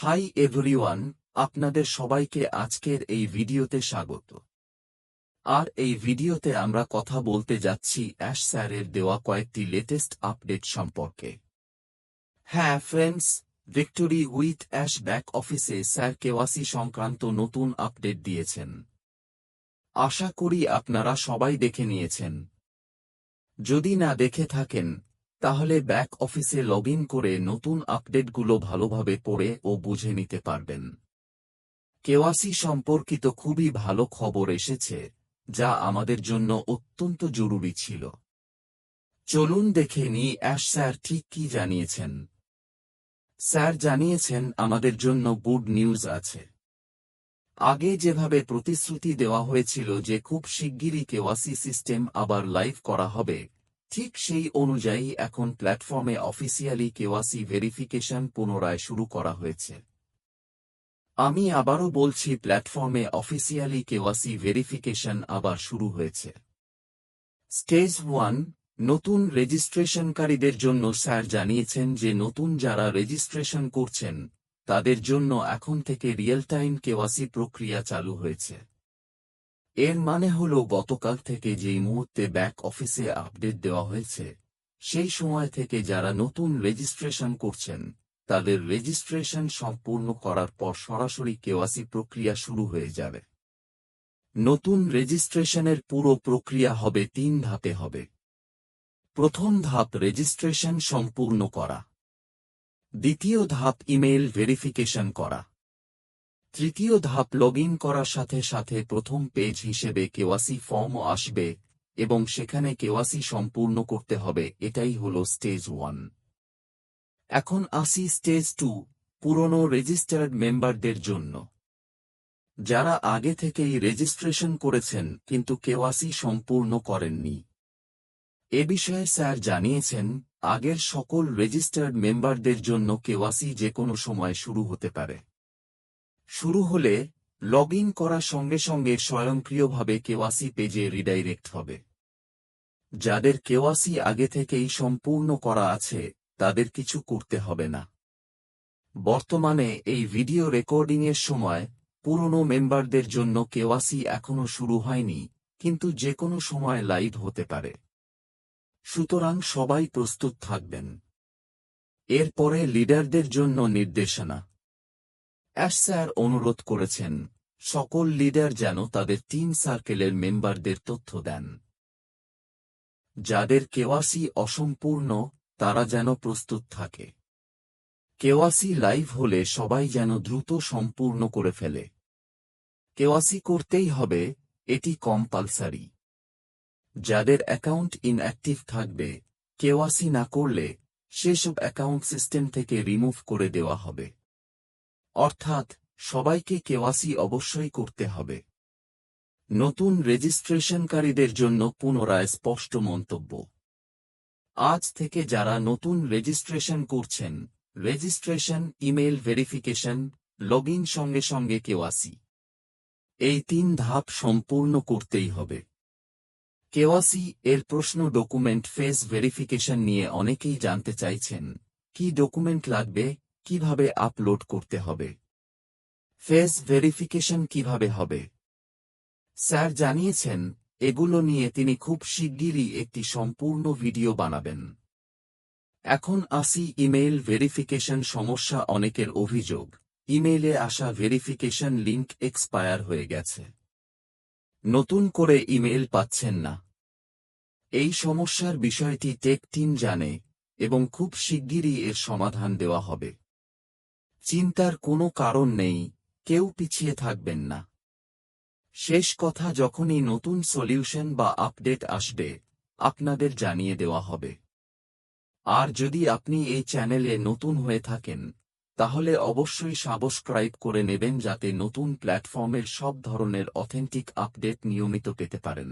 Hi everyone, আপনাদের সবাইকে আজকের এই ভিডিওতে স্বাগত। আর এই ভিডিওতে আমরা কথা বলতে যাচ্ছি অ্যাশ স্যারের দেওয়া কয়েকটি লেটেস্ট আপডেট সম্পর্কে। হ্যাঁ friends, victory with ash back অফিসে স্যার কেওয়াসি সংক্রান্ত নতুন আপডেট দিয়েছেন। আশা করি আপনারা সবাই দেখে নিয়েছেন। যদি না দেখে থাকেন তাহলে ব্যাক অফিসে লগ ইন করে নতুন আপডেটগুলো ভালোভাবে পড়ে ও বুঝে নিতে পারবেন। কেওয়াসি সম্পর্কিত খুবই ভালো খবর এসেছে, যা আমাদের জন্য অত্যন্ত জরুরি ছিল। চলুন দেখে নিই অ্যাশ স্যার ঠিক কি জানিয়েছেন। স্যার জানিয়েছেন আমাদের জন্য গুড নিউজ আছে। আগে যেভাবে প্রতিশ্রুতি দেওয়া হয়েছিল যে খুব শিগগিরই কেওয়াসি সিস্টেম আবার লাইভ করা হবে, ঠিক সেই অনুযায়ী এখন প্ল্যাটফর্মে অফিসিয়ালি কেওয়াসি ভেরিফিকেশন পুনরায় শুরু করা হয়েছে। আমি আবারও বলছি, প্ল্যাটফর্মে অফিসিয়ালি কেওয়াসি ভেরিফিকেশন আবার শুরু হয়েছে। স্টেজ 1 নতুন রেজিস্ট্রেশনকারীদের জন্য স্যার জানিয়েছেন যে নতুন যারা রেজিস্ট্রেশন করছেন তাদের জন্য এখন থেকে রিয়েল টাইম কেওয়াসি প্রক্রিয়া চালু হয়েছে। এর মানে হল গতকাল থেকে যেই মুহূর্তে ব্যাক অফিসে আপডেট দেওয়া হয়েছে সেই সময় থেকে যারা নতুন রেজিস্ট্রেশন করছেন তাদের রেজিস্ট্রেশন সম্পূর্ণ করার পর সরাসরি কেওয়াসি প্রক্রিয়া শুরু হয়ে যাবে। নতুন রেজিস্ট্রেশনের পুরো প্রক্রিয়া হবে 3 ধাপে হবে। প্রথম ধাপ রেজিস্ট্রেশন সম্পূর্ণ করা, দ্বিতীয় ধাপ ইমেইল ভেরিফিকেশন করা, তৃতীয় ধাপ লগ ইন করার সাথে সাথে প্রথম পেজ হিসেবে কেওয়াসি ফর্মও আসবে এবং সেখানে কেওয়াসি সম্পূর্ণ করতে হবে। এটাই হল স্টেজ 1। এখন আসি স্টেজ 2, পুরনো রেজিস্টার্ড মেম্বারদের জন্য। যারা আগে থেকেই রেজিস্ট্রেশন করেছেন কিন্তু কেওয়াসি সম্পূর্ণ করেননি, এ বিষয়ে স্যার জানিয়েছেন আগের সকল রেজিস্টার্ড মেম্বারদের জন্য কেওয়াসি যে কোনো সময় শুরু হতে পারে। শুরু হলে লগ ইন করার সঙ্গে সঙ্গে স্বয়ংক্রিয়ভাবে কেওয়াসি পেজে রিডাইরেক্ট হবে। যাদের কেওয়াসি আগে থেকেই সম্পূর্ণ করা আছে তাদের কিছু করতে হবে না। বর্তমানে এই ভিডিও রেকর্ডিংয়ের সময় পুরনো মেম্বারদের জন্য কেওয়াসি এখনও শুরু হয়নি, কিন্তু যে কোনো সময় লাইভ হতে পারে। সুতরাং সবাই প্রস্তুত থাকবেন। এরপরে লিডারদের জন্য নির্দেশনা। অ্যাশ স্যার অনুরোধ করেছেন সকল লিডার যেন তাদের 3 সার্কেলের মেম্বারদের তথ্য দেন। যাদের কেওয়াসি অসম্পূর্ণ তারা যেন প্রস্তুত থাকে। কেওয়াসি লাইভ হলে সবাই যেন দ্রুত সম্পূর্ণ করে ফেলে। কেওয়াসি করতেই হবে, এটি কম্পালসারি। যাদের অ্যাকাউন্ট ইনঅ্যাক্টিভ থাকবে, কেওয়াসি না করলে সেসব অ্যাকাউন্ট সিস্টেম থেকে রিমুভ করে দেওয়া হবে। অর্থাৎ সবাইকে কেওয়াসি অবশ্যই করতে হবে। নতুন রেজিস্ট্রেশনকারীদের জন্য পুনরায় স্পষ্ট মন্তব্য। আজ থেকে যারা নতুন রেজিস্ট্রেশন করছেন, registration, email verification, log in সঙ্গে সঙ্গে কেওয়াসি, এই 3 ধাপ সম্পূর্ণ করতেই হবে। কেওয়াসি এর প্রশ্ন ডকুমেন্ট ফেস ভেরিফিকেশন নিয়ে অনেকেই জানতে চাইছেন, কি ডকুমেন্ট লাগবে, কিভাবে আপলোড করতে হবে, ফেস ভেরিফিকেশন কিভাবে হবে। স্যার জানিয়েছেন এগুলো নিয়ে তিনি খুব শিগগিরই একটি সম্পূর্ণ ভিডিও বানাবেন। এখন আসি ইমেইল ভেরিফিকেশন সমস্যা। অনেকের অভিযোগ ইমেইলে আসা ভেরিফিকেশন লিংক এক্সপায়ার হয়ে গেছে, নতুন করে ইমেইল পাচ্ছেন না। এই সমস্যার বিষয়টি টেক টিম জানে এবং খুব শিগগিরই এর সমাধান দেওয়া হবে। চিন্তার কোনো কারণ নেই, কেউ পিছিয়ে থাকবেন না। শেষ কথা, যখনই নতুন সলিউশন বা আপডেট আসবে আপনাদের জানিয়ে দেওয়া হবে। আর যদি আপনি এই চ্যানেলে নতুন হয়ে থাকেন তাহলে অবশ্যই সাবস্ক্রাইব করে নেবেন যাতে নতুন প্ল্যাটফর্মের সব ধরনের অথেন্টিক আপডেট নিয়মিত পেতে পারেন।